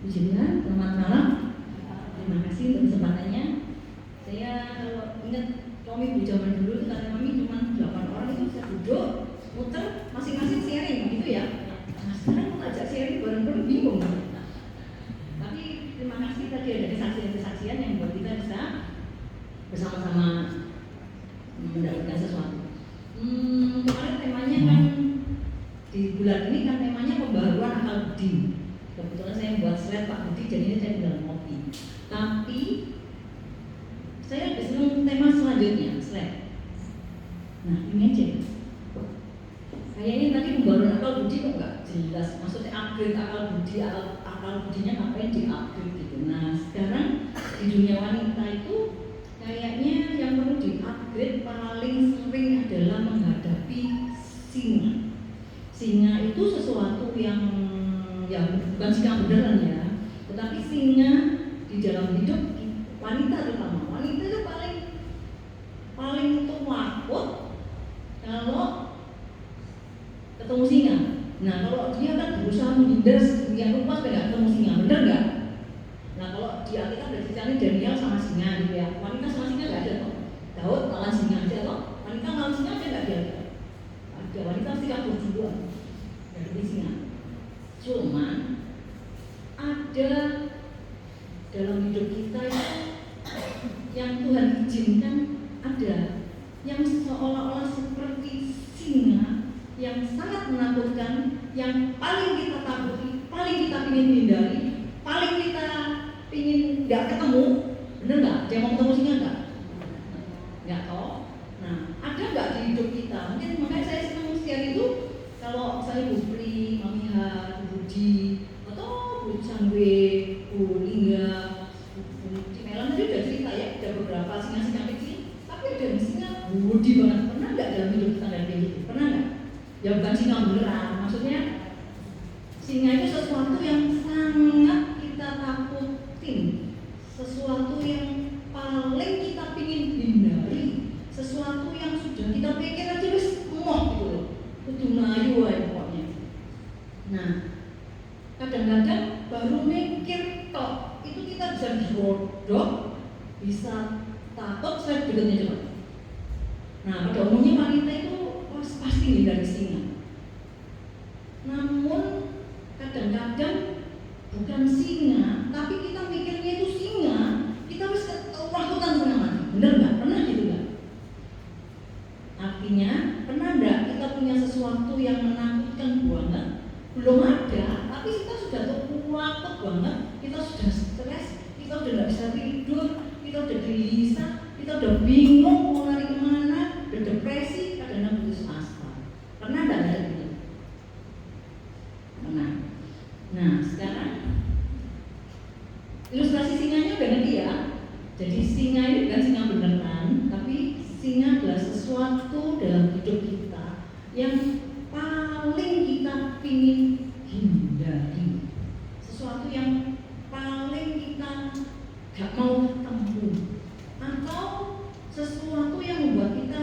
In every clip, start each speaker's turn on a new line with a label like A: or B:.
A: Puji Tuhan, selamat malam. Terima kasih untuk kesempatannya. Saya kalau ingat kami bu zaman dulu itu karena kami cuma 8 orang itu bisa duduk, muter, masing-masing sharing gitu ya. Nah sekarang mau ngajak sharing bareng-bareng bingung. Tapi terima kasih tadi ada kesaksian-kesaksian yang buat kita bisa bersama-sama mendapatkan sesuatu. Kemarin temanya kan di bulan ini kan temanya pembaruan akal budi. Kebetulan saya buat slide Pak Budi, jadinya saya tinggal ngopi. Tapi saya lebih senang tema selanjutnya, slide. Nah ini aja. Kayaknya tadi pembaruan akal budi kok nggak jelas. Maksudnya upgrade akal budi, akal budinya ngapain di-upgrade gitu. Nah sekarang di dunia wanita itu kayaknya yang perlu di-upgrade paling sering adalah menghadapi singa. Singa itu sesuatu yang bukan singa beneran ya, tetapi singa di dalam hidup wanita terutama. Wanita itu paling takut kalau ketemu singa. Nah kalau dia kan berusaha menghindar yang rupa supaya nggak ketemu singa, bener nggak? Nah kalau di Alkitab ada ceritanya Daniel sama singa gitu ya. Wanita sama singa nggak ada kok. Daud lawan singa aja kok. Wanita lawan singa aja nggak ada. Ada wanita pasti kabur duluan dari singa. Cuman ada dalam hidup kita yang Tuhan izinkan ada yang seolah-olah seperti singa yang sangat menakutkan, yang paling kita takuti, paling kita ingin hindari, paling kita ingin nggak ketemu. Bener nggak? Dia mau ketemu singa nggak? Nggak toh? Nah ada nggak di hidup kita? Mungkin makanya saya senang share itu. Kalau saya Bu Pri, Mami Ha, Bu Budi, atau Bu Cangwe, Bu Lingga, Bu Cimelan tadi udah cerita ya, ada beberapa singa-singa kecil, tapi ada singa budi banget. Pernah nggak dalam hidup kita kayak gitu? Pernah nggak? Ya bukan singa beneran, maksudnya singa itu sesuatu yang sangat kita takutin, sesuatu yang paling kita pingin hindari, sesuatu yang sudah kita pikir aja wis emoh gitu loh. Kudu melayu aja pokoknya. Nah, kadang-kadang baru mikir tok itu kita bisa dirodok, bisa takut, saya berikutnya coba. Nah, pada umumnya wanita itu pasti hindari singa. Namun kadang-kadang bukan singa, tapi kita mikirnya itu singa, kita harus ketakutan setengah mati. Bener nggak? Pernah gitu nggak? Artinya, pernah nggak kita punya sesuatu yang menakutkan banget? Belum ada, tapi kita sudah takut banget, kita sudah stres, kita udah nggak bisa tidur, kita udah gelisah, kita udah bingung mau lari kemana, udah depresi, kadang-kadang putus asa. Pernah nggak ada gitu? Pernah. Nah sekarang ilustrasi singanya udah ngerti ya. Jadi singa ini bukan singa beneran, tapi singa adalah sesuatu dalam hidup kita yang paling kita pingin hindari, sesuatu yang paling kita gak mau tempuh, atau sesuatu yang membuat kita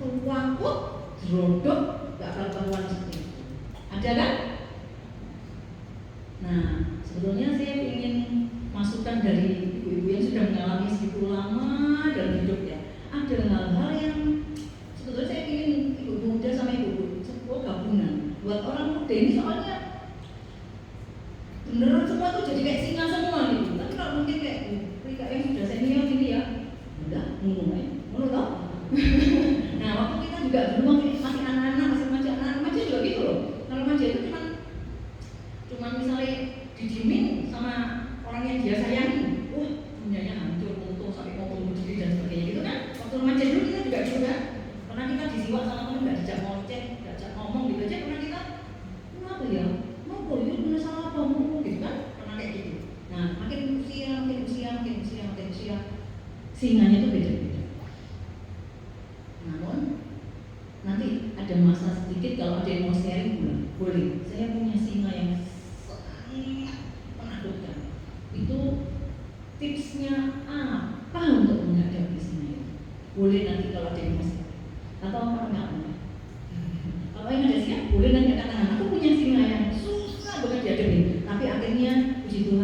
A: takut, jerodok, gak karuan seperti itu. Ada kan? Nah, sebetulnya saya ingin masukan dari ibu-ibu yang sudah mengalami segitu lama dalam hidup ya. Ada hal-hal yang sebetulnya saya ingin ibu muda sama ibu sepuh gabungan. Buat orang muda ini soalnya beneran semua tuh jadi kayak singa semua gitu. Tapi kalau mungkin kayak mereka yang sudah senior gitu ya, udah ngomong aja, menurut tau. Nah waktu kita juga dulu masih anak-anak, masih remaja juga gitu loh. Kalau remaja itu cuman misalnya didimin sama orang yang dia sayangi, wah dunianya hancur, untung sampai mau bunuh diri dan sebagainya gitu kan. Waktu remaja dulu kita juga gitu kan, karena kita disiwak sama temen, nggak dijak ngoceh, nggak dijak ngomong gitu aja, karena kita kenapa ya, mau yuk punya salah apa mau gitu kan, pernah kayak gitu. Nah makin usia, singanya itu beda-beda. Namun nanti ada masa sedikit kalau ada yang mau sharing boleh. Saya punya singa yang sangat menakutkan. Itu tipsnya apa untuk menghadapi singa itu? Boleh nanti kalau ada yang mau sharing. Atau orang nggak punya? Kalau yang ada singa boleh nanti katakan aku punya singa yang susah banget dihadapi. Tapi akhirnya puji Tuhan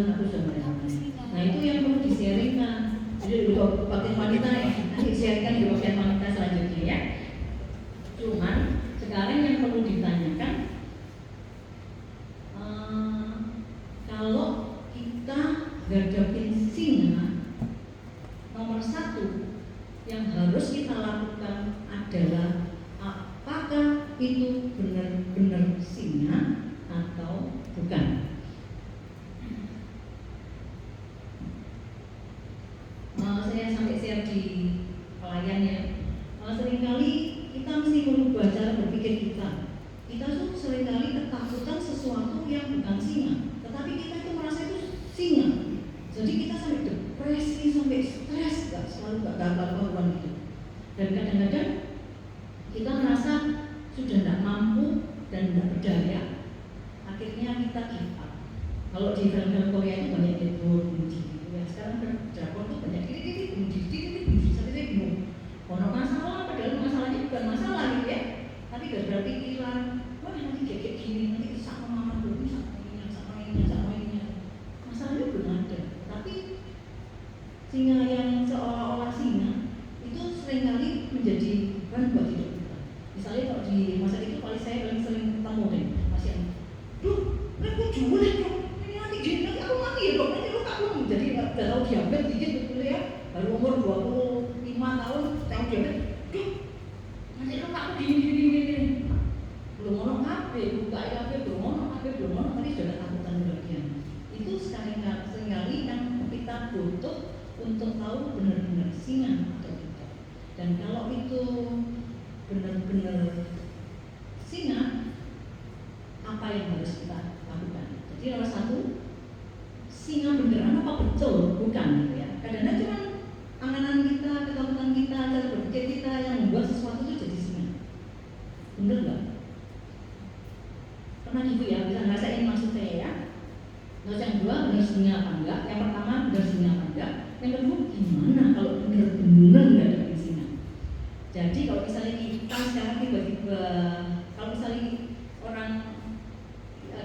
A: seringkali kita mesti merubah cara berpikir kita. Kita tuh seringkali ketakutan sesuatu yang bukan singa, tetapi kita itu merasa itu singa. Jadi kita sampai depresi, sampai stres, selalu gak karuan gitu. Dan kadang-kadang kita merasa sudah tidak mampu dan tidak berdaya, akhirnya kita give up. Kalau di film-film Korea itu banyak bunuh diri, ya sekarang drakor itu banyak bunuh diri, sampai saya bingung. Ono masalah, padahal masalahnya bukan masalah gitu ya, tapi gara-gara pikiran, wah nanti kayak gini, nanti sama mama dulu, sama ini. Masalahnya belum ada, tapi singa yang seolah-olah singa itu seringkali menjadi beban buat hidup kita. Misalnya kalau di masa itu paling saya sering ketemu deh pasien, aku jual ini nanti aku mati ya dok, nanti lu aku jadi nggak tahu diabetes dikit betul ya, baru umur 25 tahun tahu diabetes, nanti lu aku gini, belum ono HP, buka HP belum ono, nanti sudah ketakutan berlebihan. Itu seringkali yang kita butuh untuk tahu benar-benar singa atau tidak. Dan kalau itu benar-benar singa, apa yang harus kita lakukan? Jadi nomor satu, singa beneran apa betul? Bukan gitu ya. Kadang-kadang cuma angan-angan kita, ketakutan kita, cara berpikir kita yang membuat sesuatu itu jadi singa. Bener nggak? Pernah gitu ya, bisa ngerasain maksud saya ya. Terus yang kedua, benar singa apa enggak? Yang pertama, benar singa apa enggak? Yang kedua, gimana kalau benar-benar nggak ada singa? Jadi kalau misalnya kita sekarang tiba-tiba, kalau misalnya orang,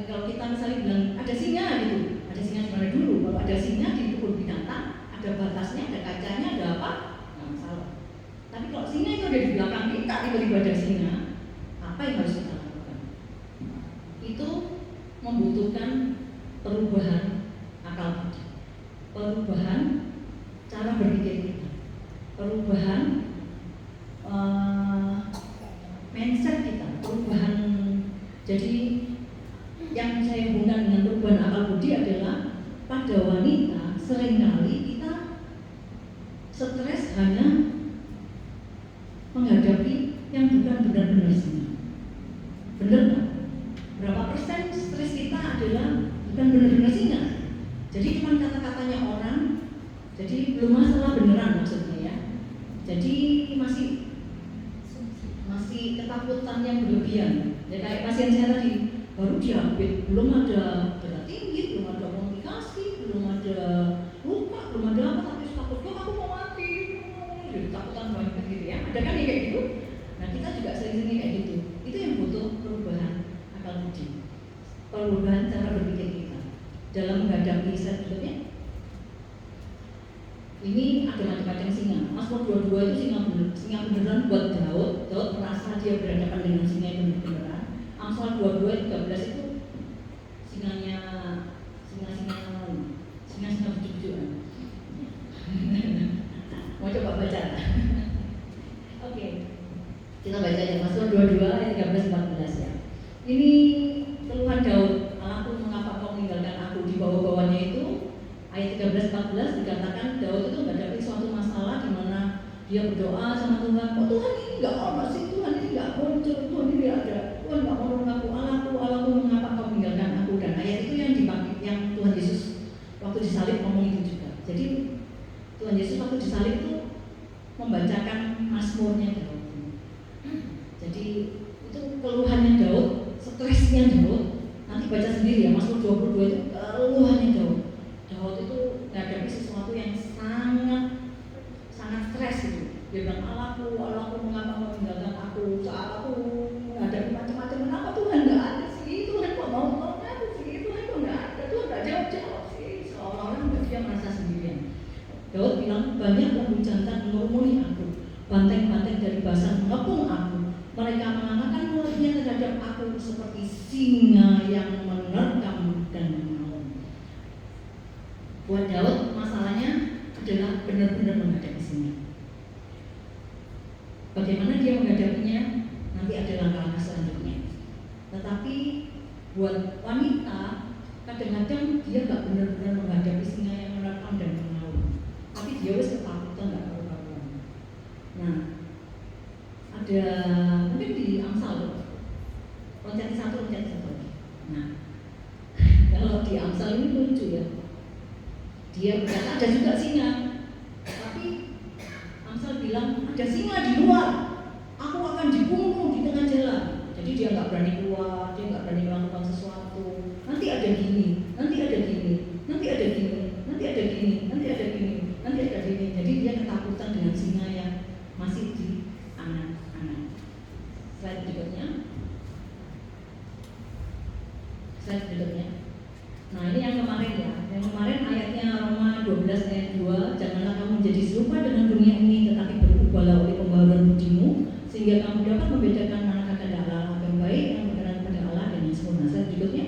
A: kalau kita misalnya bilang ada singa gitu, ada singa di mana dulu? Kalau ada singa di kebun binatang, ada batasnya, ada kacanya, ada apa? Nggak masalah. Tapi kalau singa itu ada di belakang kita, tiba-tiba ada singa, apa yang harus kita lakukan? Itu membutuhkan perubahan akal budi, perubahan cara berpikir kita, perubahan mindset kita, perubahan. Jadi yang saya hubungkan dengan perubahan akal budi adalah pada wanita seringkali kita stres hanya menghadapi yang bukan benar-benar singa. Benar nggak? Berapa persen stres kita adalah bukan benar-benar singa? Jadi cuma kata-katanya orang, jadi belum masalah beneran maksudnya ya. Jadi masih ketakutan yang berlebihan. Ya kayak pasien saya tadi, baru diabetes, belum ada darah tinggi, belum ada komplikasi, belum ada luka, belum ada apa, tapi takut aku mau mati, jadi takutan banget gitu ya. Ada kan yang kayak gitu? Nah kita juga sering-sering kayak gitu. Itu yang butuh perubahan akal budi, perubahan cara berpikir kita dalam menghadapi selanjutnya. Ini ada macam-macam singa. Mazmur 22 itu singa beneran buat Daud. Daud merasa dia berhadapan dengan singa yang beneran. Amsal 22 13 itu singa bujuk-bujukan. Mau coba baca? Oke. Kita baca ya Mazmur 22 ayat 13 14 ya. Ini keluhan Daud, Allahku mengapa kau meninggalkan aku? Di bawah-bawahnya itu ayat 13-14 dikatakan Daud itu menghadapi suatu masalah di mana dia berdoa sama Tuhan, kok Tuhan ini nggak ada sih, Tuhan ini nggak muncul, Tuhan ini nggak ada, Tuhan nggak mau nolong aku, Allahku mengapa kau meninggalkan aku? Dan ayat itu yang dipakai, yang Tuhan Yesus waktu disalib ngomong itu juga. Jadi Tuhan Yesus waktu disalib itu membacakan Mazmurnya Daud. Jadi itu keluhannya Daud, stresnya Daud. Nanti baca sendiri ya, Mazmur 22 itu keluhannya Daud. Daud itu menghadapi sesuatu yang sangat stres gitu. Dia bilang Allahku mengapa kau meninggalkan aku? Aku menghadapi macam-macam, kenapa Tuhan nggak ada sih? Tuhan kok mau tolong aku sih? Tuhan kok nggak ada? Tuhan nggak jawab sih? Seolah-olah dia merasa sendirian. Daud bilang banyak lembu jantan mengurumuni aku, banteng-banteng dari basan mengepung aku. Mereka mengangkat mulutnya terhadap aku seperti singa yang menerkam dan mengaum. Buat Daud masalahnya adalah benar-benar menghadapi singa. Bagaimana dia menghadapinya nanti ada langkah-langkah selanjutnya. Tetapi buat wanita kadang-kadang dia nggak benar-benar menghadapi singa yang menerkam dan mengaum, tapi dia harus ketakutan nggak karuan. Nah, ada mungkin di Amsal loncat satu. Nah, kalau di Amsal ini lucu ya. Dia berkata ada juga singa, tapi Amsal bilang ada singa di luar, aku akan dibunuh di tengah jalan. Jadi dia nggak berani keluar, dia nggak berani melakukan sesuatu. Nanti ada gini, nanti ada gini, nanti ada gini, nanti ada gini, nanti ada gini, nanti ada gini. Jadi dia ketakutan dengan singa yang masih di anak-anak. Slide berikutnya. Nah ini yang kemarin ya. Yang kemarin ayatnya Roma 12 ayat 2, janganlah kamu menjadi serupa dengan dunia ini, tetapi berubahlah oleh pembaharuan budimu, sehingga kamu dapat membedakan manakah kehendak Allah yang baik, yang berkenan kepada Allah dan yang sempurna. Slide berikutnya.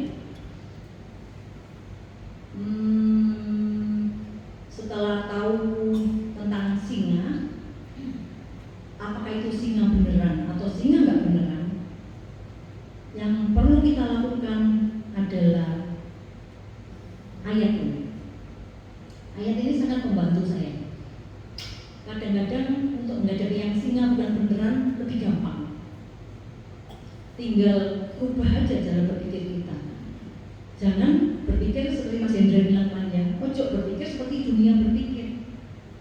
A: Setelah tahu tentang singa, apakah itu singa beneran atau singa nggak beneran? Yang perlu kita lakukan adalah ayat ini. Ayat ini sangat membantu saya. Kadang-kadang untuk menghadapi yang singa bukan beneran lebih gampang. Tinggal ubah aja cara berpikir kita. Jangan berpikir seperti Mas Hendra bilang panjang. Ojo berpikir seperti dunia berpikir,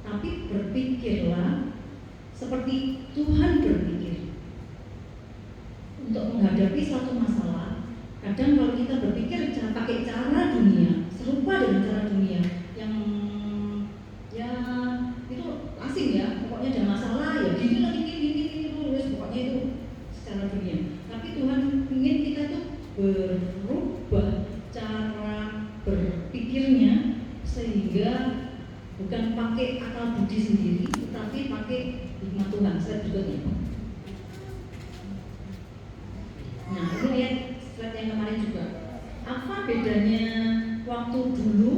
A: tapi berpikirlah seperti Tuhan berpikir. Untuk menghadapi suatu masalah, kadang kalau kita berpikir pakai cara dunia, serupa dengan cara dunia, yang ya itu asing ya, pokoknya ada masalah ya gini lagi gini terus, pokoknya itu secara dunia. Tapi Tuhan ingin kita tuh berubah cara berpikirnya, sehingga bukan pakai akal budi sendiri, tetapi pakai hikmat Tuhan. Slide berikutnya. Nah ini lihat slide yang kemarin juga. Apa bedanya waktu dulu,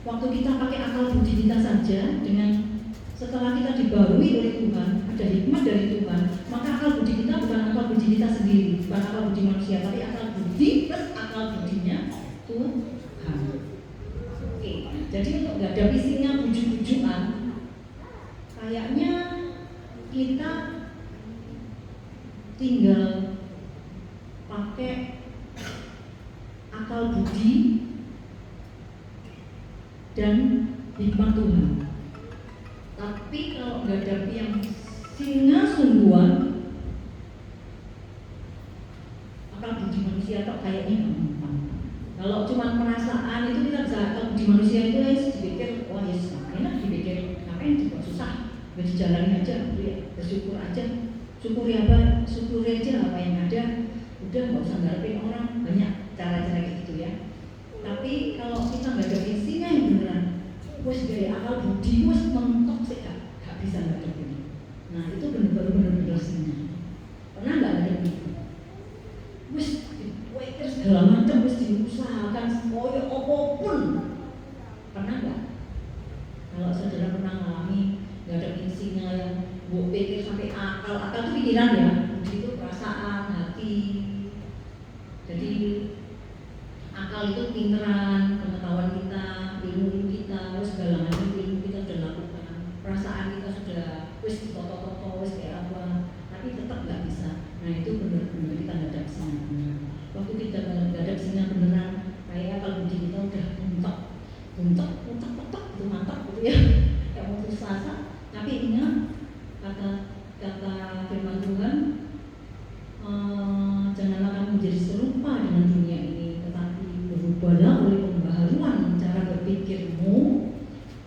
A: waktu kita pakai akal budi kita saja, dengan setelah kita dibarui oleh Tuhan, ada hikmat dari Tuhan, maka akal budi kita bukan akal budi kita sendiri, bukan akal budi manusia, tapi akal budi plus akal budinya Tuhan. Oke, jadi untuk menghadapi singa bujuk-bujukan, kayaknya kita tinggal pakai akal budi dan hikmat Tuhan. Tapi kalau menghadapi yang singa sungguhan, akal budi manusia kok kayaknya gampang. Kalau cuma perasaan itu kita bisa, akal budi manusia itu ya dipikir, wah ya enak dipikir, ngapain juga susah, udah dijalanin aja, bersyukur aja, syukuri aja apa yang ada, udah nggak usah ngarepin orang, banyak cara-cara kayak gitu ya. Tapi kalau kita ngadepin singa yang beneran, wes gaya akal budi wes mentok sih gak bisa ngadepin. Nah itu bener-bener singa. Pernah nggak ngadepin? Wes dipikir segala macam, wes diusahakan koyo apapun. Pernah nggak? Kalau saudara pernah ngalami ngadepin singa yang gue pikir sampai akal itu pikiran ya, budi itu perasaan, hati. Jadi akal itu pinteran, pengetahuan kita, ilmu kita, segala macam ilmu kita sudah lakukan, perasaan kita sudah wis toto wis kayak apa, tapi tetap nggak bisa. Nah itu benar-benar kita ngadap singa beneran. Waktu kita ngadap singa beneran, kayak akal budi kita udah buntok itu mantap gitu ya, kayak mau putus asa. Tapi ingat kata firman Tuhan, janganlah kamu menjadi serupa dengan dunia ini, tetapi berubahlah oleh pembaharuan cara berpikirmu,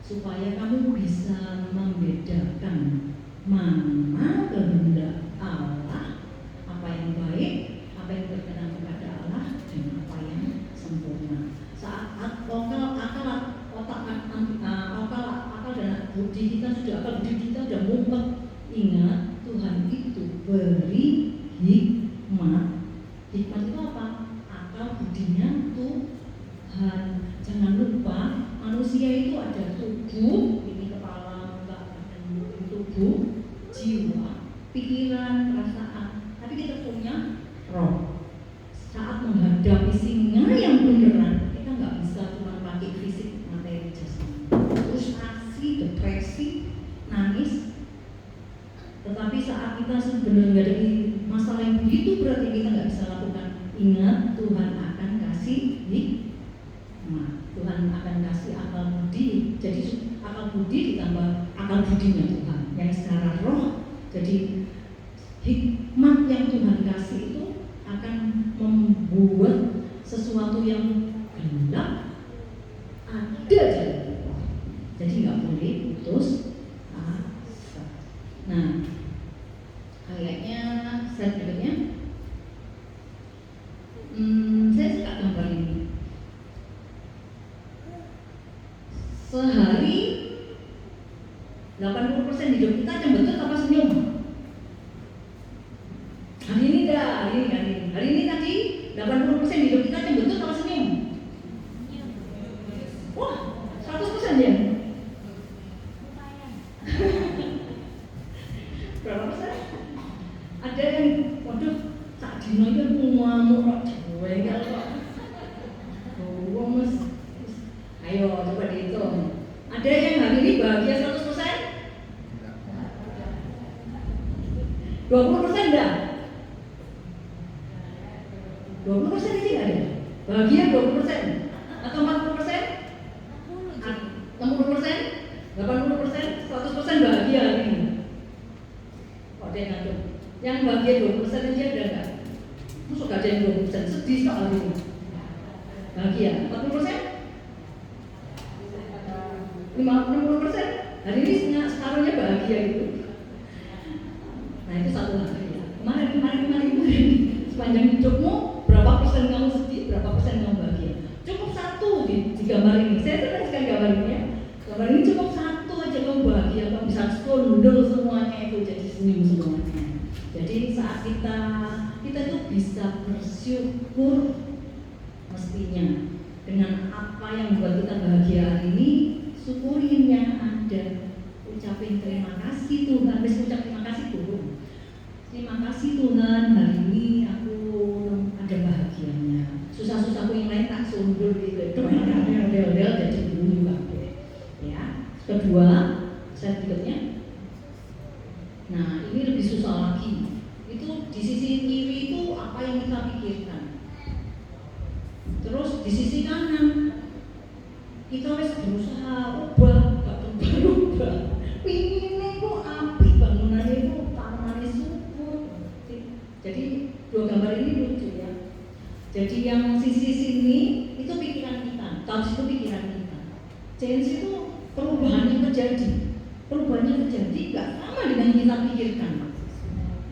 A: supaya kamu bisa membedakan mana kehendak Allah, apa yang baik, apa yang berkenan kepada Allah, dan apa yang sempurna. Saat akal dan budi kita sudah mumpet, ingat Tuhan itu beri hikmat. Hikmat itu apa? Akal budinya Tuhan. Jangan lupa manusia itu ada tubuh, ini kepala, tubuh, jiwa, pikiran, perasaan. Tapi kita punya roh. Saat menghadapi singa yang beneran, kita nggak bisa cuma pakai fisik, materi, jasmani, frustasi, depresi, nangis. Tetapi Tapi saat kita sebenarnya menghadapi masalah yang begitu berat yang kita nggak bisa lakukan, ingat Tuhan akan kasih hikmah. Tuhan akan kasih akal budi. Jadi akal budi ditambah akal budinya Tuhan yang secara roh. Jadi hikmat yang Tuhan kasih itu akan membuat sesuatu yang gelap ada jalan. Jadi nggak boleh putus asa. Nah, kayaknya slide berikutnya. Saya suka gambar ini. Sehari 80% hidup kita cembetut apa senyum? Hari ini tadi 80% hidup kita cembetut apa senyum? Wah, 100% ya? Berapa persen? Ada yang, waduh, tak dino itu ngamuk kok jengkel kok. Oh, mas. Ayo coba dihitung. Ada yang hari ini bahagia 100%? 20% enggak? 20% ini ada. Bahagia 20% atau 40%? 60%? 80%? 100% bahagia hari ini. Kok ada yang ngatur? Yang bahagia 20% aja ada enggak? Masuk gak ada yang 20%? Sedih soal ini. Bahagia 40%? 60%? Hari ini separuhnya bahagia itu. Nah itu satu hal. Kemarin sepanjang hidupmu berapa persen kamu sedih, berapa persen kamu bahagia? Cukup satu di gambar ini. Saya senang sekali gambar ini ya. Gambar ini cukup satu aja kamu bahagia, kamu bisa skundul semuanya itu jadi senyum semuanya. Jadi saat kita itu bisa bersyukur mestinya dengan apa yang membuat kita bahagia hari ini. Syukurin yang ada, ucapin terima kasih Tuhan. Bisa ucap terima kasih dulu. Terima kasih Tuhan, hari ini aku ada bahagianya. Susah-susahku yang lain tak sundul gitu. Del jadi dulu ya. Kedua, slide berikutnya. Nah, ini lebih susah lagi. Itu di sisi kiri itu apa yang kita pikirkan. Terus di sisi kanan kita harus berusaha ubah, gak berubah. Pinginnya kok api, bangunannya itu tamannya subur. Jadi dua gambar ini lucu ya. Jadi yang sisi sini itu pikiran kita, touch itu pikiran kita. Change itu perubahan yang terjadi. Perubahan yang terjadi gak sama dengan yang kita pikirkan.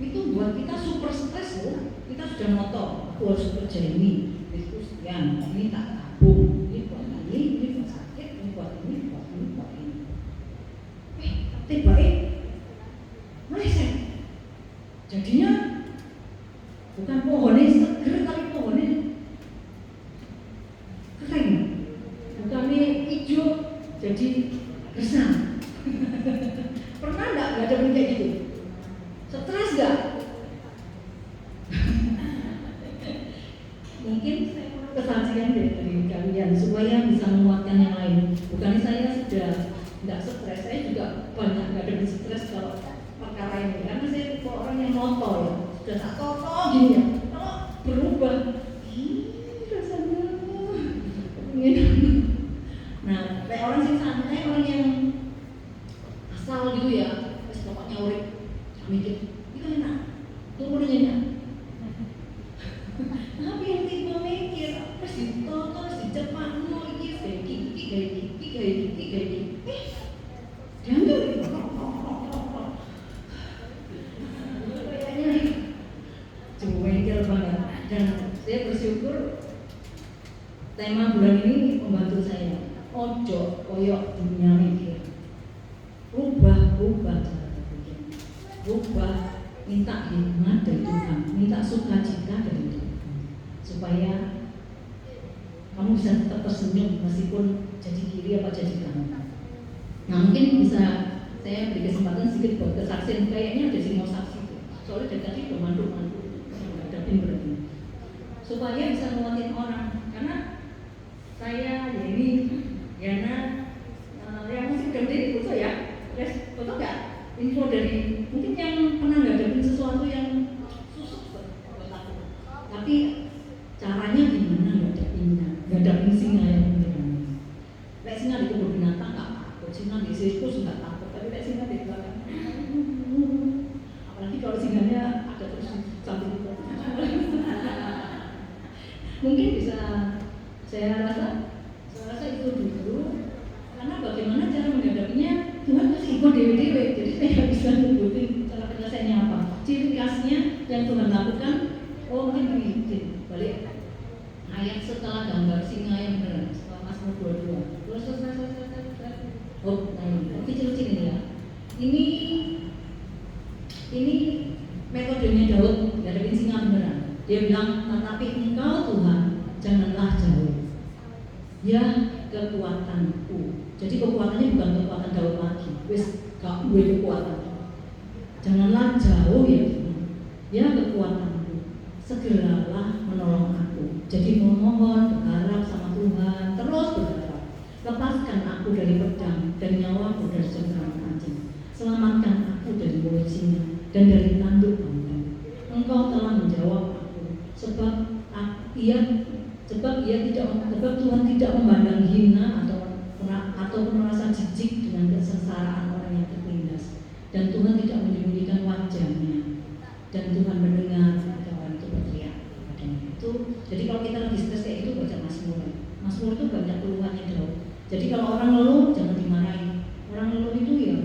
A: Itu buat kita super stres loh. Kita sudah moto, aku harus kerja ini sekian, ini tak tabung, ini buat ini buat sakit, ini buat ini. Tiba-tiba meleset. Jadinya bukan pohonnya seger tapi pohonnya kering. Bukannya hijau jadi gersang. Pernah enggak ada kayak gitu? Stres enggak? Mungkin kesaksian dari kalian supaya bisa menguatkan yang lain. Bukannya saya sudah tidak stres, saya juga banyak nggak ada stres kalau perkara ini. Karena saya tipe orang yang noto ya, sudah tak toto gini ya. Kalau berubah, rasanya nah, kayak orang sih santai, orang yang asal gitu ya, terus pokoknya urip mikir, itu enak, tunggu nyanyi. Tapi yang tipe mikir, terus ditoto, terus dicepat, mau iki jangan kayaknya jengkel banget. Dan saya bersyukur tema bulan ini membantu saya. Ojo koyok dunia mikir, rubah cara berpikir, rubah, minta hikmat dari Tuhan, minta sukacita dari Tuhan, supaya kamu bisa tetap tersenyum meskipun jadi kiri apa jadi kanan. Nah mungkin bisa saya beri kesempatan sedikit buat kesaksian. Kayaknya ada sih mau saksi tuh. Soalnya dari tadi udah mandu-mandu nggak ada tim berarti. Supaya bisa nguatin orang. Karena saya ini Yana yang masih udah berdiri foto ya. Foto nggak? Info dari mungkin yang pernah ngadepin sesuatu yang susah buat aku, tapi caranya gimana ngadepin singa yang beneran. Lek singa di kebun binatang nggak takut, singa di sirkus nggak takut, tapi lek singa di belakang, apalagi kalau singanya agak terus sambil mungkin bisa saya rasa itu dulu. Karena bagaimana cara menghadapinya Tuhan kasih ikut dewe-dewe, jadi saya nggak bisa nyebutin cara penyelesaiannya apa. Ciri khasnya yang Tuhan lakukan, oh mungkin begini, balik ayat setelah gambar singa yang benar, setelah Mazmur 22. Terus oh, nah ini kecil-kecil ini ya. Ini metodenya Daud ngadepin singa beneran. Dia bilang, tetapi engkau Tuhan janganlah jauh, ya kekuatanku. Jadi kekuatannya bukan kekuatan Daud lagi, wis gak gue kekuatan. Janganlah jauh ya kekuatanku, segeralah menolong aku. Jadi memohon, berharap sama Tuhan, terus berharap. Lepaskan aku dari pedang dan nyawaku dari cengkraman anjing. Selamatkan aku dari mulut singa dan dari tanduk banteng. Engkau telah menjawab aku, sebab Tuhan tidak memandang hina atau merasa jijik dengan kesengsaraan orang yang tertindas, dan Tuhan tidak menyembunyikan wajahnya, dan Tuhan mendengar ketika orang itu berteriak kepadanya. Itu jadi kalau kita lagi stres kayak itu baca Mazmur itu banyak keluhannya Daud. Jadi kalau orang ngeluh jangan dimarahi. Orang ngeluh itu ya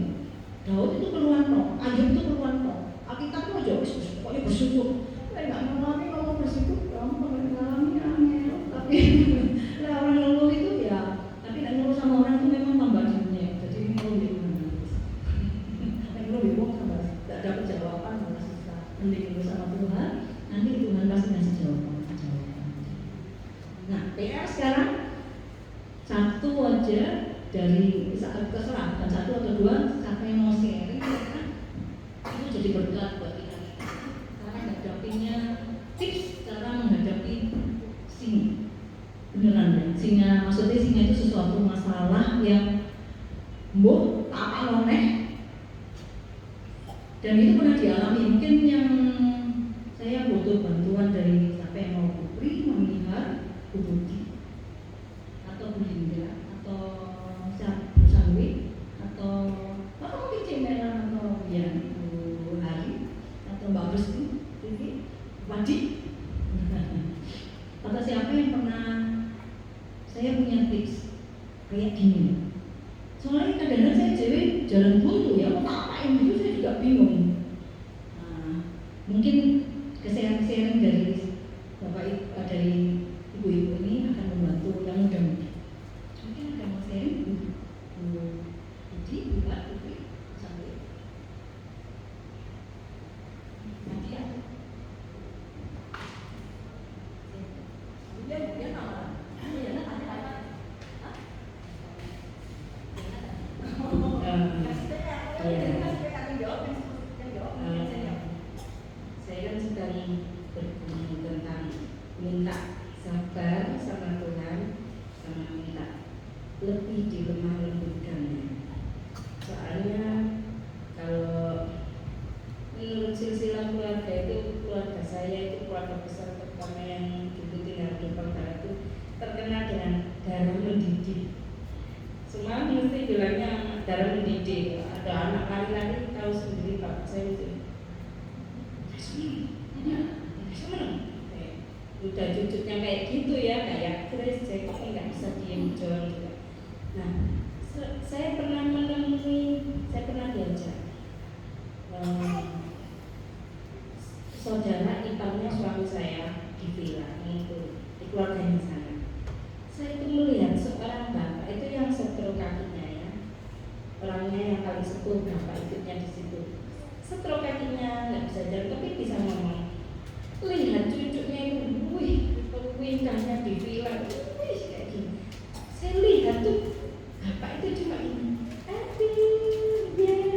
A: Daud itu keluhan kok, Ayub itu keluhan kok. Alkitab itu aja pokoknya bersyukur. Nggak mau bersyukur, kamu mengalami angel. Tapi orang ngeluh itu ya, tapi ngeluh sama orang itu memang tambah dunia. Jadi ngeluh di mana? Ngeluh di mana tambah tidak dapat jawaban, malah susah. Mending ngeluh sama Tuhan, nanti Tuhan pasti ngasih jawaban. Nah, PR sekarang satu aja dari terserah, dan satu atau dua sampai mau sharing itu jadi berkat buat kita. Cara menghadapinya, tips cara menghadapi singa. Beneran ya, singa maksudnya singa itu sesuatu masalah yang apa loneh, dan itu pernah dialami. Mungkin yang saya butuh bantuan dari siapa yang mau Putri, Mamihar, Bu Budi, atau Bu Linda, atau Bu Sangwi, atau mungkin Cemeran, atau ya Bu Hari, atau Mbak Rusti, Wadi, atau siapa yang pernah. Saya punya tips kayak gini. Soalnya kadang-kadang saya cewek jalan buntu ya, mau ngapain gitu saya juga bingung. Nah, mungkin sharing dari Bapak dari ibu-ibu ini akan membantu yang muda-muda. Mungkin ada mau sharing Bu Budi, Bu Putri, sampai nanti ya. Dia tahu. Saya kan sedang bergumul tentang minta sabar sama Tuhan, sama minta lebih dilemah lembutkannya. Soalnya kalau menurut silsilah keluarga itu, keluarga saya itu keluarga besar pertama yang dulu tinggal di Palembang itu terkenal dengan darah mendidih. Semua mesti bilangnya darah mendidih. Ada anak lari-lari tahu sendiri Pak saya itu. Udah cucunya kayak gitu ya, kayak Chris, saya kok nggak bisa diem jual juga. Nah, saya pernah diajak saudara iparnya suami saya di villa itu di keluarganya sana. Saya itu melihat seorang bapak itu yang stroke kakinya ya, orangnya yang paling sepuh, bapak ikutnya di situ. Stroke kakinya nggak bisa jalan tapi bisa ngomong. Lihat cucunya itu, windahnya di villa, kayak gini. Saya lihat tuh bapak itu cuma ini,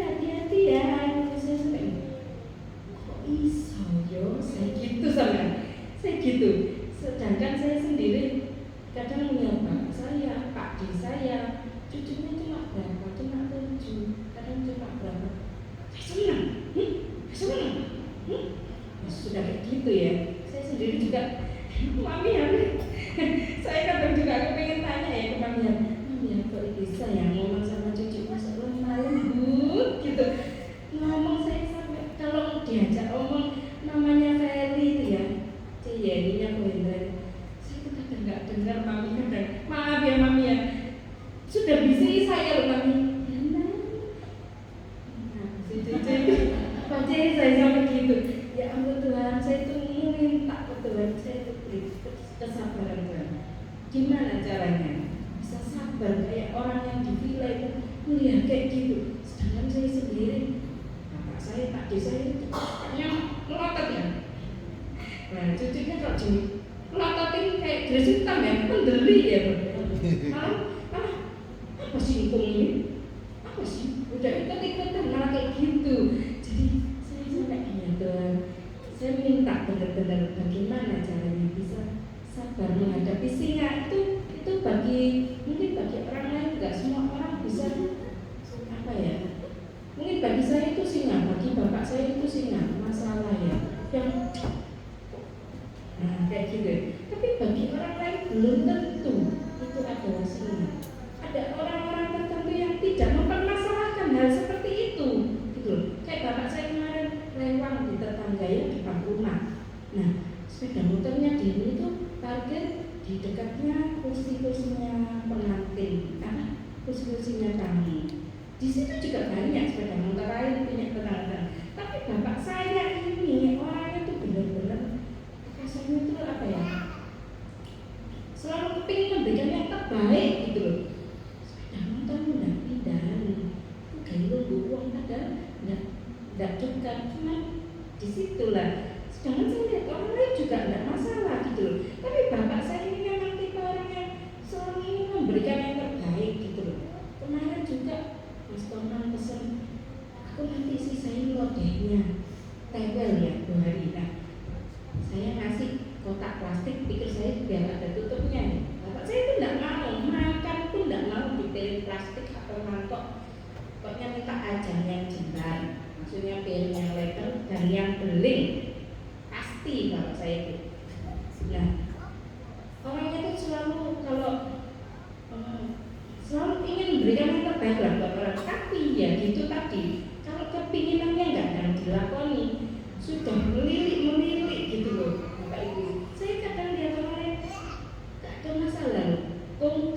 A: hati-hati ya, saya sampai kok iso yo, saya gitu sama, saya gitu. Sedangkan saya sendiri kadang melihat bapak saya, Pak D saya, cucunya cuma berapa, cuma 7, kadang cuma berapa. Saya senang, Sudah kayak gitu ya. Saya sendiri juga, mami ya, saya kadang juga aku pengen tanya ya ke mami ya, kok bisa ya ngomong sama cucu masa lemah lembut gitu. Ngomong saya sampai kalau diajak ngomong namanya Feli itu ya, Ciyeninya Wendra, saya itu kadang nggak dengar mami kadang, maaf ya mami ya, sudah bisik saya loh mami. Baca saya sampai gitu. Ya ampun Tuhan, saya itu minta ke Tuhan, saya itu beri kesabaran Tuhan. Gimana caranya bisa sabar kayak orang yang di villa itu melihat kayak gitu. Sedangkan saya sendiri, bapak saya, Pak Desa itu yang melotot ya. Nah cucunya kalau jadi melototin kayak dress hitam ya, pendeli ya. Malah apa sih hukum ini? Apa sih? Udah ikut-ikutan malah kayak gitu. Jadi saya sampai Tuhan, saya minta benar-benar bagaimana caranya bisa sabar menghadapi singa itu bagi mungkin bagi orang lain nggak semua orang bisa apa ya, mungkin bagi saya itu singa, bagi bapak saya itu singa masalah ya yang kayak gitu. Tapi bagi orang lain belum tentu itu adalah singa. Ada orang-orang tertentu yang tidak mempermasalahkan hal seperti itu gitu. Kayak bapak saya kemarin lewat di tetangga ya di depan rumah. Nah, sepeda motornya Denny itu parkir di dekatnya kursi-kursinya pengantin, kursi-kursinya tamu. Di situ juga banyak sepeda motor lain punya tetangga. Tapi bapak saya ini orangnya tuh benar-benar kasarnya itu apa ya? Selalu kepingin memberikan yang terbaik gitu loh. Sepeda motor udah pindahan, kayak lu uang padahal nggak dekat, cuma disitulah. Sedangkan saya lihat orang lain juga nggak masalah gitu loh. Tapi bapak saya ini memang tipe orang yang selalu ingin memberikan yang terbaik gitu loh. Kemarin juga Mas Tomang pesan, aku nanti sisain lodehnya, tempel ya 2 hari. Nah, saya ngasih kotak plastik, pikir saya biar ada tutupnya nih. Bapak saya itu nggak mau makan pun nggak mau dipilih plastik atau mangkok. Pokoknya minta aja yang jembar. Maksudnya pilih yang letter dan yang beling. Pasti bapak saya itu. Nah, orangnya itu selalu kalau selalu ingin memberikan yang terbaik lah buat orang. Tapi ya gitu tadi, kalau kepinginannya nggak dan dilakoni, sudah melirik gitu loh bapak ibu. Saya kadang lihat orang lain nggak ada masalah loh,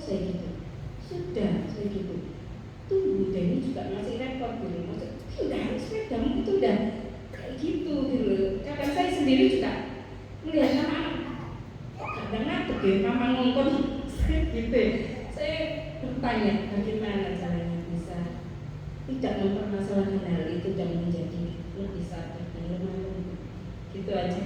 A: saya gitu. Sudah saya gitu. Tunggu deh, ini juga masih repot gitu. Maksud, udah sepedamu itu udah kayak gitu gitu. Kadang saya sendiri juga melihat anak-anak kadang ngadeg ya, mama ngongkon gitu ya. Saya bertanya bagaimana caranya bisa tidak mempermasalahkan hal itu dan menjadi lebih sadar dan lemah. Gitu aja.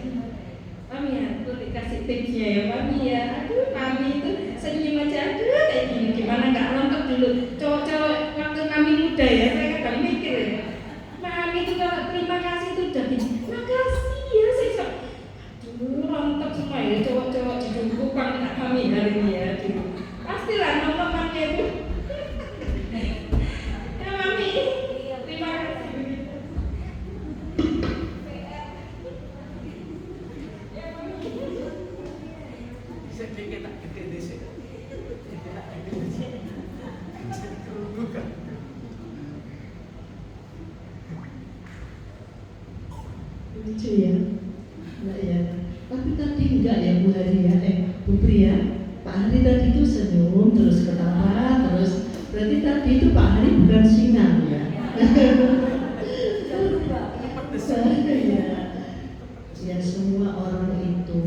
A: Mami ya, aku dikasih tipsnya ya Mami ya. Aduh Mami itu senyum aja, aduh kayak gini. Gimana nggak rontok dulu. Cowok-cowok waktu Mami muda ya, saya kadang mikir ya. Mami itu kalau terima kasih itu udah gini. Makasih ya, saya so. Aduh rontok semua ya cowok-cowok di kupang nak Mami hari ini ya. Aduh. Pastilah nomor-nomornya itu. Ya Mami, terima kasih begitu.
B: Lucu ya, enggak ya. Tapi tadi enggak ya Bu Hari ya, Bu Pri ya. Pak Hari tadi itu senyum terus ketawa terus. Berarti tadi itu Pak Hari bukan singa ya. Ya semua orang itu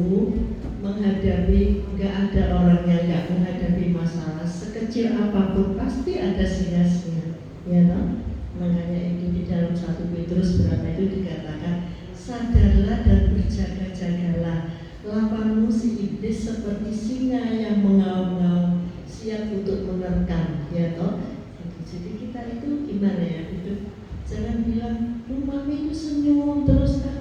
B: menghadapi, enggak ada orang yang enggak menghadapi masalah sekecil apapun pasti ada singa-singa, ya toh? Makanya itu di dalam 1 Petrus berapa itu dikatakan, sadarlah dan berjaga-jagalah, lawanmu si iblis seperti singa yang mengaum-ngaum siap untuk menerkam, ya toh? Jadi kita itu gimana ya, itu jangan bilang, Mami itu senyum terus terus.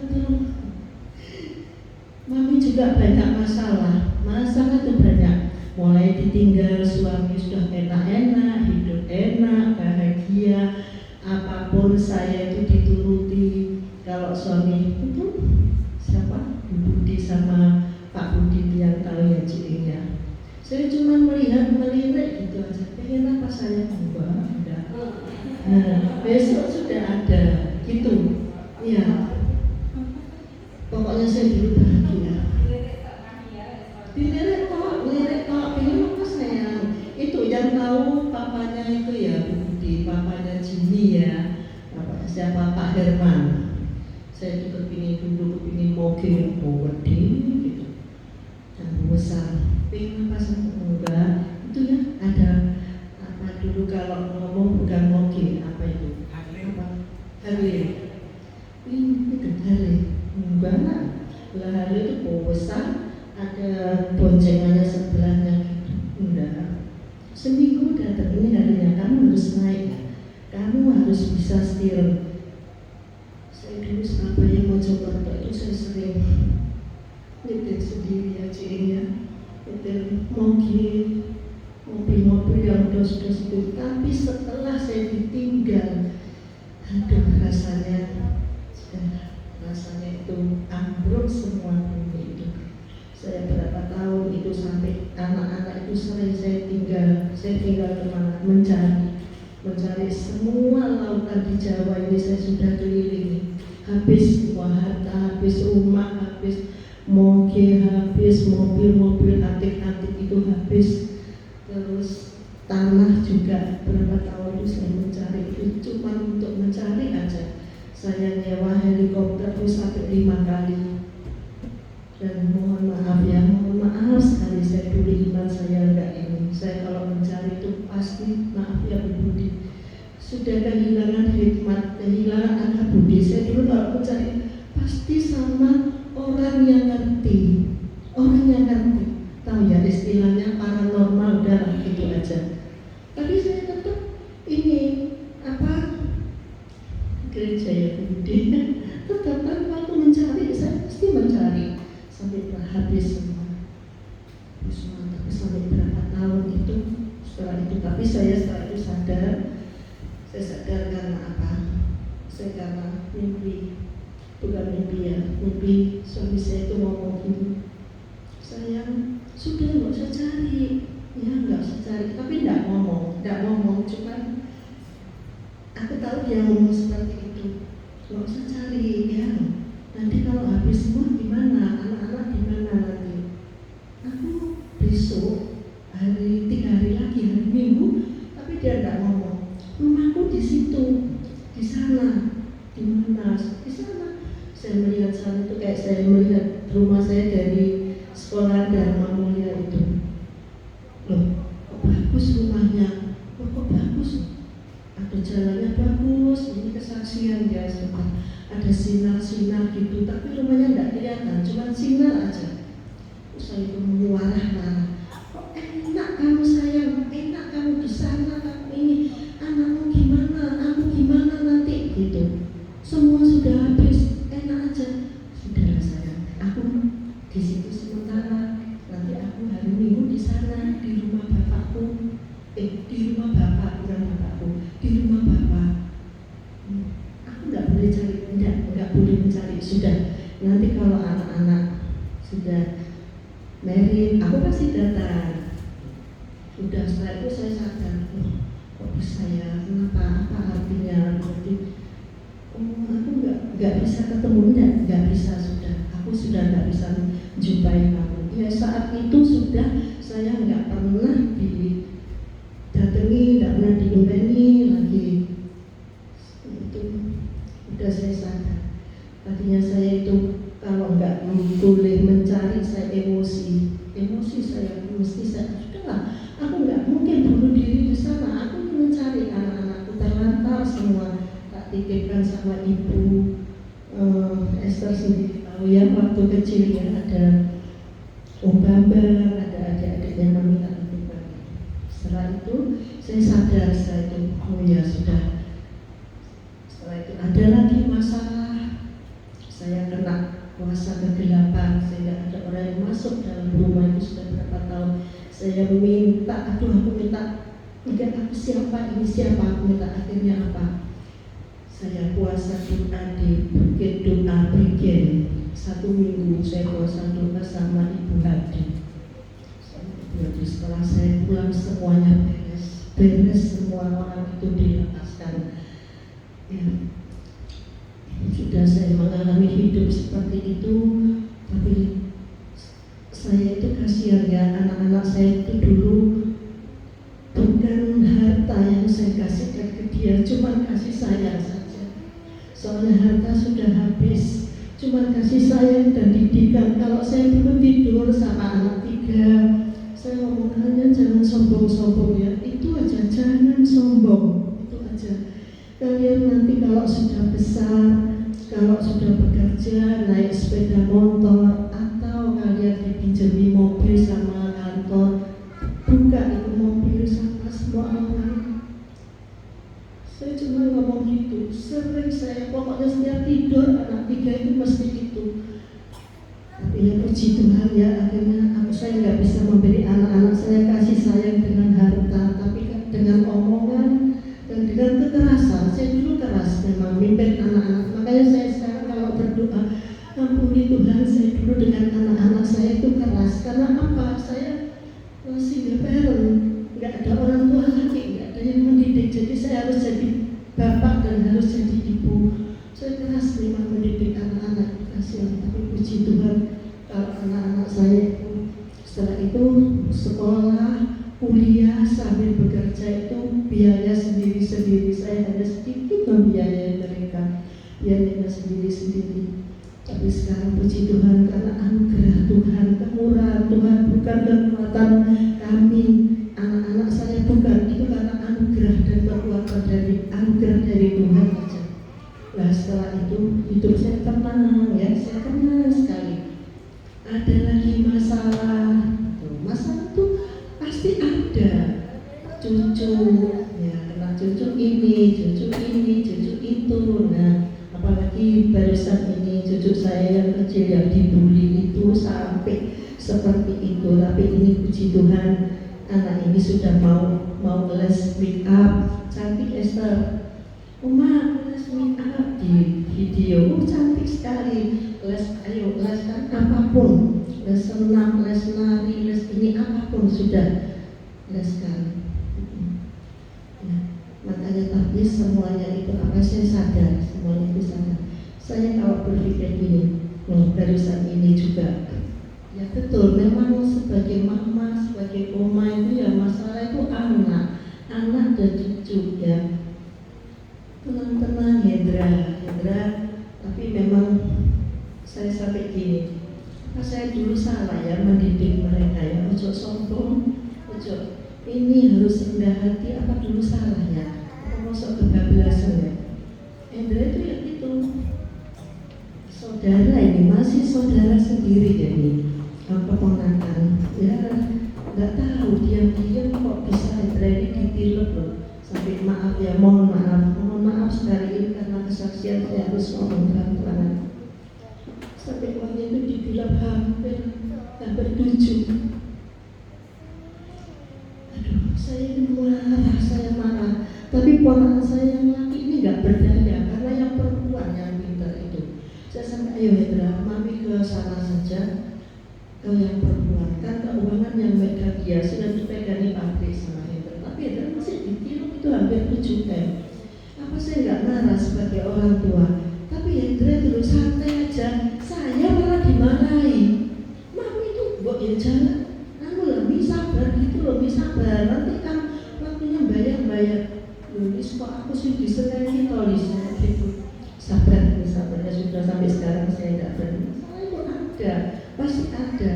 B: Mami juga banyak masalah itu banyak. Mulai ditinggal suami sudah enak-enak, hidup enak, bahagia, apapun saya itu dituruti. Kalau suami itu siapa? Bu Budi sama Pak Budi yang tahu ya cirinya. Saya cuma melirik gitu aja. Pengen apa saya? Enggak. Nah, besok sudah ada gitu. Ya. Pokoknya saya dulu bahagia. Dilirik kok, pengen apa sayang? Itu yang tahu papanya itu ya Bu Budi, papanya Jimmy ya. Papanya siapa? Pak Herman. Saya juga kepingin mobil yang gede gitu. Dan besar. Pengen apa sayang? Enggak. Itu ya ada apa dulu kalau ngomong bukan mobil apa itu? Harley. Ini Harley. Enggak lah. Harley itu besar. Ada boncengannya sebelahnya gitu. Enggak. Seminggu datang ini harinya kamu harus naik, kamu harus bisa setir. Saya dulu Surabaya Mojokerto itu saya sering nyetir sendiri ya cirinya, nyetir mobil yang dos-dos itu. Tapi setelah saya ditinggal, aduh rasanya itu ambruk semua bumi itu. Saya berapa tahun itu sampai anak-anak itu sering saya tinggal kemana mencari semua lautan di Jawa ini saya sudah kelilingi, habis semua harta, habis rumah, habis moge, habis mobil antik-antik itu habis, terus tanah juga berapa tahun itu saya mencari itu cuma untuk mencari aja. Saya nyewa helikopter terus sampai 5 kali. Dan mohon maaf sekali saya dulu iman saya enggak ini. Saya kalau mencari itu pasti maaf ya Bu Budi, sudah kehilangan hikmat, kehilangan akal budi. Saya dulu kalau mencari pasti sama orang yang ngerti, tahu ya istilahnya paranormal, udah gitu aja. Tapi saya tetap ini gereja ya Bu Budi. Tetap waktu mencari saya pasti mencari sampai habis semua, tapi sampai berapa tahun itu setelah itu. Tapi saya setelah itu sadar karena apa? Saya karena mimpi suami saya itu ngomong gini, sayang sudah nggak usah cari, ya nggak usah cari. Tapi nggak ngomong, cuman aku tahu dia ngomong seperti itu, nggak usah cari ya. Nanti kalau habis semua gimana? Anak-anak gimana nanti? Aku besok 3 hari lagi, hari Minggu, tapi dia tidak ngomong. Rumahku di situ, di sana, di mana? Di sana. Saya melihat sana itu kayak saya melihat rumah saya dari sekolah Dharma Mulia itu. Loh, kok bagus rumahnya? Kok bagus? Ada jalannya bagus, ini kesaksian ya sudah. Ada sinar-sinar gitu, tapi rumahnya tidak kelihatan, cuma sinar aja. Saya itu marah-marah. Kok enak kamu sayang, enak kamu di sana, kamu ini, anakmu gimana, aku gimana nanti gitu. Semua sudah habis, enak aja. Sudahlah sayang, aku di situ sementara. Nanti aku hari Minggu di sana, di rumah bapakku. Di rumah bapak, bukan bapakku, di rumah bapak. Aku nggak boleh cari. Enggak boleh mencari, sudah. Nanti kalau anak-anak sudah married, aku pasti datang. Sudah, setelah itu saya sadar, kok bisa ya, kenapa, apa artinya? Berarti, aku nggak bisa ketemu, nggak bisa sudah. Aku sudah nggak bisa jumpai kamu. Ya saat itu sudah saya nggak pernah didatangi, nggak pernah diumpeni lagi. Itu udah saya sadar. Tadinya saya itu kalau nggak boleh mencari saya emosi saya mesti sudahlah, aku nggak mungkin bunuh diri di sana. Aku mencari anak-anakku terlantar semua, tak titipkan sama ibu. Esther sendiri tahu ya, waktu kecil ya ada Om Bambang, ada adik-adiknya meminta titipan. Setelah itu saya sadar, saya itu oh ya sudah. Setelah itu ada lagi masalah, saya kena kuasa kegelapan, sehingga ada orang yang masuk dalam rumah itu sudah berapa tahun. Saya minta, aku minta, enggak aku siapa, ini siapa, aku minta akhirnya apa? Saya puasa doa di Bukit Doa Prigen. 1 minggu saya puasa doa sama Ibu Hadi. Jadi setelah saya pulang semuanya beres semua orang itu dilepaskan. Ya, sudah saya mengalami hidup seperti itu, tapi saya itu kasihan ya, anak-anak saya itu dulu bukan harta yang saya kasihkan ke dia, cuma kasih sayang saja. Soalnya harta sudah habis, cuma kasih sayang dan didikan. Kalau saya dulu tidur sama anak 3, saya ngomong hanya jangan sombong-sombong ya, itu aja, jangan sombong, itu aja. Kalian nanti kalau sudah besar, kalau sudah bekerja, naik sepeda motor, atau kalian dipinjami mobil sama kantor, buka itu mobil sama semua orang. Saya cuma ngomong gitu, sering saya pokoknya setiap tidur anak 3 itu mesti gitu. Tapi ya puji Tuhan ya, akhirnya saya nggak bisa memberi anak-anak saya kasih sayang dengan harta, tapi dengan omongan dan dengan kekerasan. Saya dulu keras memang mimpin anak-anak, makanya saya sekarang kalau berdoa, ampuni Tuhan, saya dulu dengan anak-anak saya itu keras. Karena apa? Saya masih nggak ada orang tua lagi, nggak ada yang mendidik, jadi saya harus jadi bapak dan harus jadi ibu. Saya keras memang mendidik anak-anak, kasihan. Tapi puji Tuhan, kalau anak-anak saya itu setelah itu sekolah, kuliah sambil bekerja itu biaya sendiri-sendiri. Saya hanya sedikit membiayai mereka, biayanya sendiri-sendiri. Tapi sekarang puji Tuhan karena anugerah Tuhan, kemurahan Tuhan, bukan kekuatan kami, anak-anak saya bukan, itu karena anugerah dan kekuatan dari anugerah dari Tuhan saja. Nah setelah itu hidup saya tenang ya, saya tenang sekali. Ada lagi masalah, masalah itu pasti ada. Cucu, ya kena cucu ini, cucu itu. Nah apalagi barusan ini cucu saya yang kecil yang dibully itu sampai seperti itu. Tapi ini puji Tuhan, anak ini sudah mau les make up, cantik Esther. Oma les make up di video, cantik sekali. Ayo leskan apapun, les senam, les nari, les ini apapun sudah leskan. Ya, makanya tapi semuanya itu apa saya sadar, semuanya itu sadar. Saya kalau berpikir gini, barusan ini juga, ya betul, memang sebagai mama, sebagai oma itu ya masalah itu anak dan cucu ya. Tenang Hendra, tapi memang saya sampai gini, saya dulu salah ya mendidik mereka ya, ojo sombong, ojo ini harus rendah hati, apa dulu salah ya, apa masuk kebablasan ya. Hendra itu ya itu saudara, ini masih saudara sendiri jadi keponakan ya, nggak tahu diam-diam kok bisa Hendra ini ditilep loh, sampai maaf ya, mohon maaf sekali ini karena kesaksian saya harus ngomong terang-terangan. Sampai waktu itu dibilang hampir 7. Aduh, saya marah. Tapi ponakan saya yang laki ini nggak berdaya karena yang perempuan yang pintar itu. Saya sampai ayo Hendra, mami ke sana saja, ke yang perempuan. Kan keuangan yang megang dia sudah dipegangi pabrik sama Hendra. Tapi Hendra masih ditiru itu hampir 7 M. Apa saya nggak marah sebagai orang tua? Tapi Hendra dulu santai aja. Saya malah dimarahi. Mami itu buat ya jalan, lebih sabar gitu loh, lebih sabar. Nanti kan waktunya bayar. Lulis kok aku sih disenangi tulisnya gitu. Sabar ya sudah sampai sekarang saya tidak berani. Masalah itu ada, pasti ada.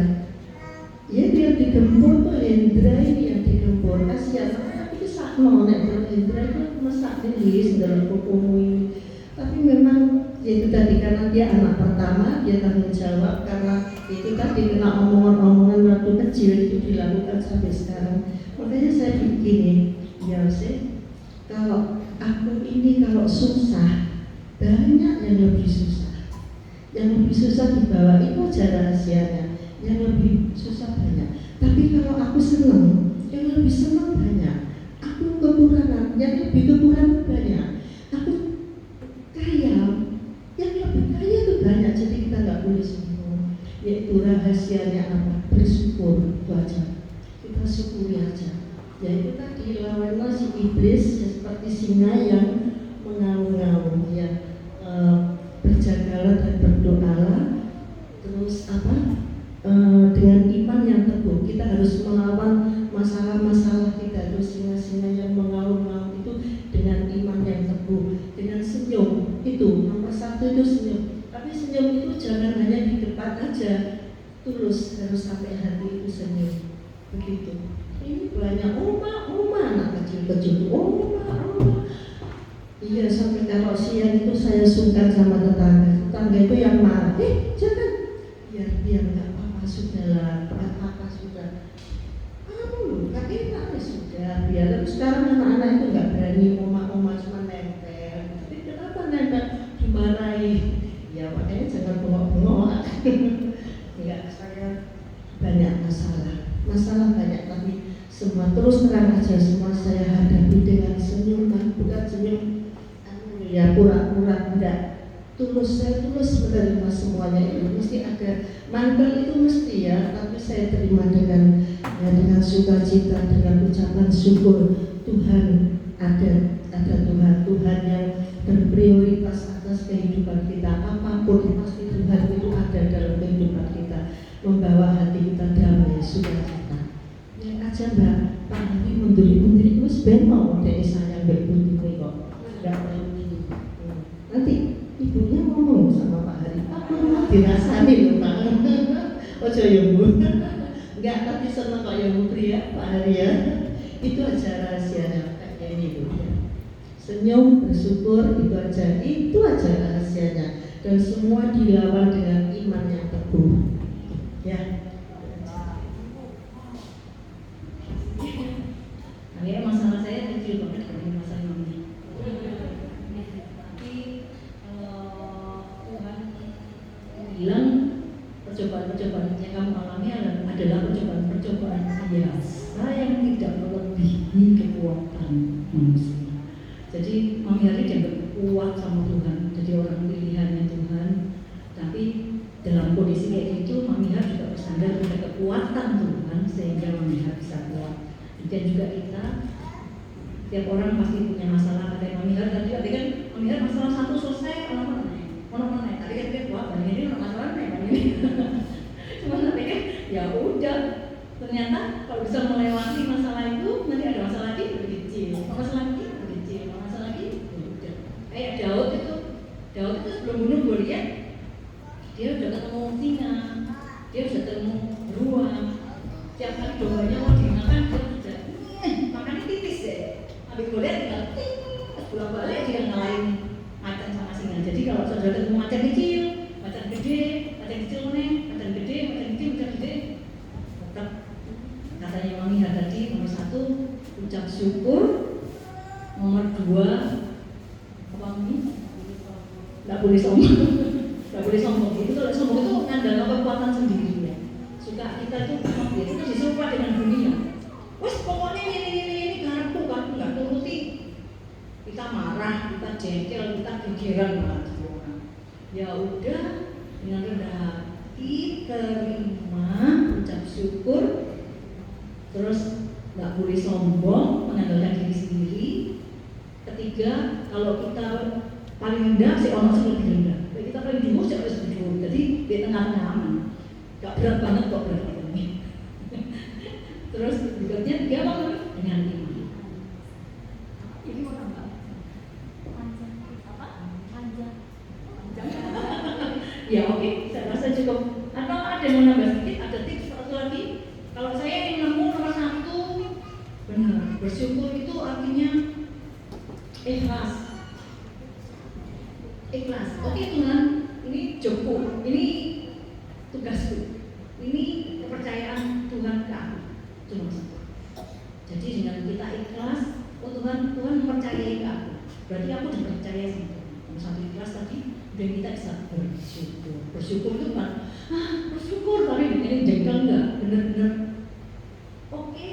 B: Ya dia digempur tuh Hendra ini yang digempur. Kasihan, tapi itu sakno nek Hendra itu masak nulis dalam bukumu ini. Tapi memang itu tadi karena dia anak pertama, dia tanggung jawab karena itu tadi kena omongan-omongan waktu kecil itu dilakukan sampai sekarang. Makanya saya begini, ya sih, kalau aku ini kalau susah, banyak yang lebih susah. Yang lebih susah di bawah itu aja rahasianya. Yang lebih susah banyak. Tapi kalau aku senang, yang lebih senang banyak. Aku kekurangan, yang lebih kekurangan banyak. Aku rahasianya apa? Bersyukur, itu aja. Kita syukuri aja. Ya itu tadi, lawannya si iblis ya, seperti singa yang mengaum-ngaum ya. Berjagalah dan berdoalah. Terus apa? Dengan iman yang teguh kita harus melawan masalah-masalah kita. Terus singa-singa yang mengaum-ngaum itu dengan iman yang teguh, dengan senyum. Itu nomor satu, itu senyum. Tapi senyum itu jangan hanya di depan aja, tulus, harus sampai hati itu senyum. Begitu. Ini banyak oma anak kecil-kecil, oma. Iya, sampai kalau siang itu saya sungkan sama tetangga itu yang marah. Jangan, biar nggak apa-apa, sudahlah, nggak apa-apa sudah. Kamu kan enak ya sudah, biar. Tapi sekarang anak-anak itu nggak berani, oma cuma nempel. Tapi kenapa nempel? Dimarahi. Ya makanya jangan bengok-bengok. Enggak, saya banyak masalah banyak, tapi semua terus terang aja, semua saya hadapi dengan senyum, bukan senyum ya pura-pura, enggak. Saya tulus menerima semuanya itu. Mesti ada mantel itu mesti ya, tapi saya terima dengan sukacita, dengan ucapan syukur. Tuhan ada Tuhan yang berprioritas atas kehidupan kita. Apapun pasti Tuhan itu ada dalam kehidupan kita, membawa hati kita damai, sukacita. Yang aja Mbak, Pak Hari mundur-mundur itu sebenarnya mau dari saya berbunyi kok. Enggak mau. Nanti ibunya ngomong sama Pak Hari, aku dirasani loh Pak. Ojo ya Bu. Enggak, tapi seneng kok ya Bu Pria, Pak Hari ya. Itu aja rahasianya kayak ini Bu. Senyum, bersyukur, itu aja rahasianya. Dan semua dilawan dengan iman yang teguh. Ya.
A: Akhirnya masalah saya kecil banget dari masalah ini. Bilang percobaan-percobaan yang kamu alami adalah percobaan biasa yang tidak melebihi kekuatan manusia. Jadi Mami Hari dianggap kuat sama Tuhan, jadi orang pilihannya Tuhan. Tapi dalam kondisi kayak gitu, Mami Hari juga bersandar pada kekuatan Tuhan sehingga Mami Hari bisa kuat. Dan juga kita, tiap orang pasti punya masalah. Kata Mami Hari tadi kan Mami Hari masalah satu selesai, orang mana? Tadi kan dia kuat, dan ini masalah ini. Cuma tapi kan ya udah, ternyata kalau bisa melewati masalah itu, nanti ada masalah lagi lebih kecil, masalah lagi lebih kecil, masalah lagi udah. Kayak Daud itu sebelum bunuh Goliat, dia udah ketemu singa, dia udah ketemu beruang. Tiap kali dombanya mau dimakan, dia udah makannya tipis deh. Habis Goliat tinggal pulang balik dia ngalahin macan sama singa. Jadi kalau saudara ketemu macan kecil, macan gede tetap katanya Mami tadi, nomor satu ucap syukur, nomor dua apa ini? Nggak boleh sombong. Itu kalau sombong itu ngandalkan kekuatan sendiri ya. Suka kita itu disumpah dengan dunia. Wes pokoknya ini garapku kan nggak turuti. Kita marah, kita jengkel, kita gegeran malah orang. Ya udah, dengan rendah hati terima, ucap syukur, terus nggak boleh sombong, mengandalkan diri sendiri. Ketiga, kalau kita paling rendah, si orang lebih rendah. Kalau kita paling dulu, siapa harus berdua. Jadi di tengah-tengah aman. Gak berat banget kok berat ini. Terus berikutnya tiga apa lagi? Dengan iman. Ini mau tambah ya oke, saya rasa cukup. Atau ada yang mau nambah sedikit, ada tips satu lagi. Kalau saya yang nemu nomor satu, benar, bersyukur itu artinya ikhlas. Oke Tuhan, ini jobku, ini tugasku, ini kepercayaan Tuhan ke aku. Itu nomor satu. Jadi dengan kita ikhlas, oh Tuhan mempercayai ke aku. Berarti aku dipercaya sama Tuhan. Nomor satu ikhlas tadi. Dan kita bisa bersyukur itu kan bersyukur tapi begini jengkel enggak, bener-bener oke,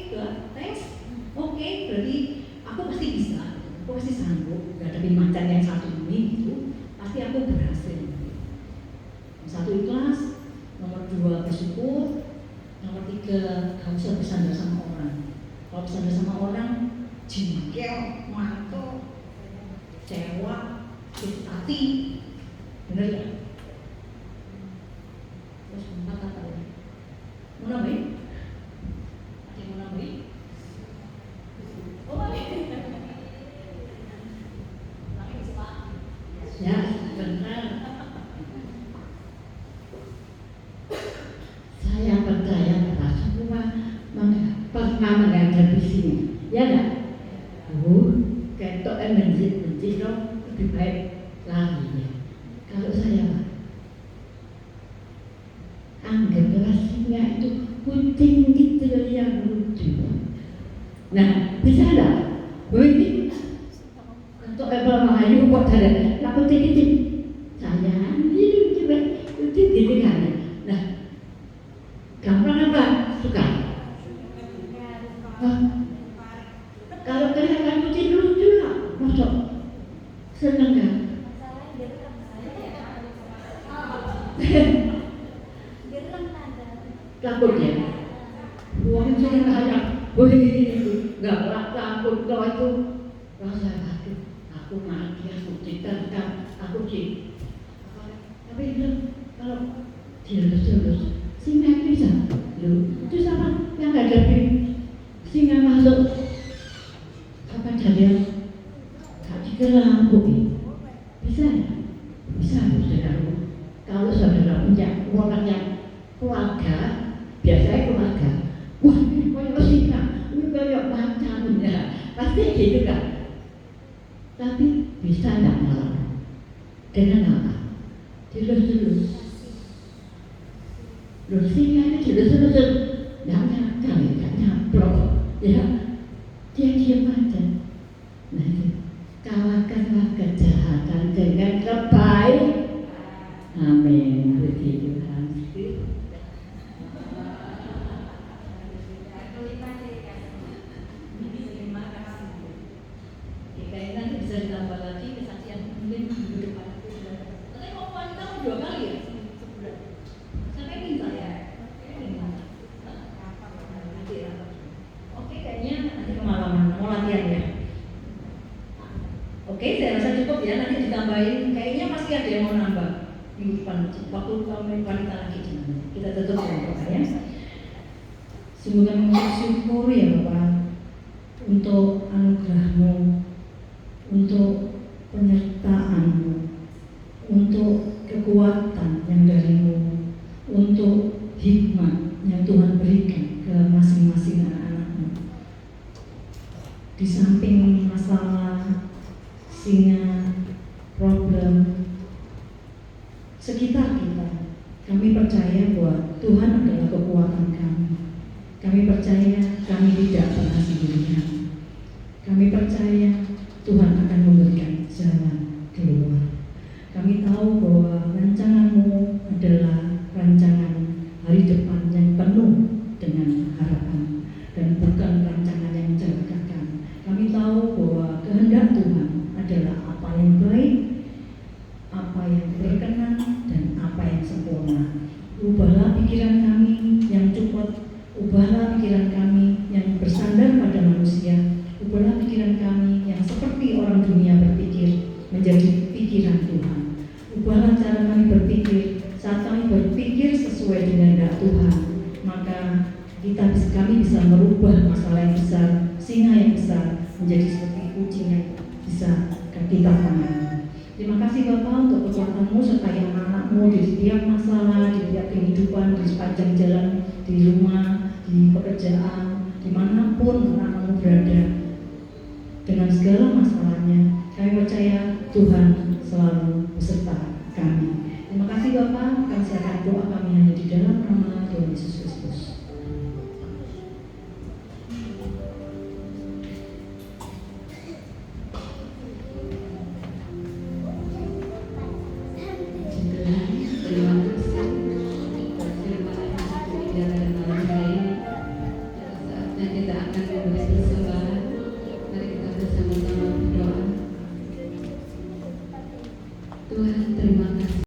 A: thanks, oke, berarti aku pasti bisa, aku pasti sanggup menghadapi macan yang satu ini gitu, pasti aku berhasil. Nomor satu ikhlas, nomor 2 bersyukur, nomor 3 gak usah bersandar sama orang. Kalau bersandar sama orang, jengkel, mantuk, sewa, sakit hati, bener ya? Terus 4 apa ya? Mau nambahin? Ada yang mau nambahin? Oh, ya, benar.
B: Saya percaya bahwa semua pernah menghadapi sini, ya enggak? Ketok benci dong, lebih baik lari ya. Kalau saya Pak, anggaplah singa itu kucing gitu yang lucu. Nah, bisa enggak? Ini untuk Melayu kok ada, aku tinggi sayang, ini coba lucu gitu kan? Nah, gampang apa? Suka? Kalau kelihatan kucing lucu lah, masuk seneng kan? Takut ya? Uang saya kayak, nggak takut kalau itu rasa takut. Aku mati, aku ditangkap, aku tapi itu kalau dilus-lus, singa bisa, itu sama yang nggak ada singa masuk apa jadi gak dikelampuk, bisa ya? Bisa saudara. Kalau saudara punya orang yang keluarga, biasanya keluarga, wah ini kayak singa, ini kayak macan, ya pasti gitu kan. Tapi bisa nggak malah dengan apa? Dilus-lus. Singa ini dilus-lus, nggak nyakal, nggak nyaplok, ya dia diam aja. Nah itu, kalahkanlah kejahatan dengan kebaikan. Amin. Puji Tuhan.
A: Kayaknya nanti bisa ditambah lagi kesaksian mungkin minggu depan. Tapi kalau wanita 2 kali ya sebulan. Sampai minta ya. Oke, kayaknya nanti kemalaman mau latihan ya. Oke, saya rasa cukup ya. Nanti ditambahin. Kayaknya masih ada yang mau nambah minggu depan. Waktu kami wanita lagi kita tutup ya. Semoga mengucap syukur ya Bapak untuk anugerah-Mu, untuk penyertaan-Mu, untuk kekuatan yang dari-Mu, untuk hikmat yang Tuhan berikan ke masing-masing anak-anak-Mu. Di samping masalah singa, problem sekitar kita, kami percaya bahwa Tuhan adalah kekuatan kami. Kami percaya kami tidak pernah sendirian. Kami percaya Tuhan akan memberikan jalan keluar. Kami tahu bahwa rancangan-Mu adalah rancangan hari depan yang penuh dengan harapan dan bukan rancangan yang mencelakakan. Kami tahu bahwa kehendak Tuhan adalah apa yang baik, apa yang berkenan, dan apa yang sempurna. Ubahlah pikiran kami yang cupot, ubahlah pikiran kami yang bersandar pada manusia, ubahlah pikiran kami yang seperti orang dunia berpikir menjadi pikiran Tuhan. Ubahlah cara kami berpikir, saat kami berpikir sesuai dengan kehendak Tuhan, maka kami bisa merubah masalah yang besar, singa yang besar menjadi seperti kucing yang bisa kita tangani. Terima kasih Bapak untuk kekuatan-Mu serta anak-anak-Mu di setiap masalah, di setiap kehidupan, di sepanjang jalan, di rumah, di pekerjaan, dimanapun anak-anak-Mu berada. Dengan segala masalahnya, kami percaya Tuhan selalu beserta kami. Terima kasih Bapak, kami silakan doa kami hanya di dalam nama Tuhan Yesus Kristus.
C: Kita akan memberi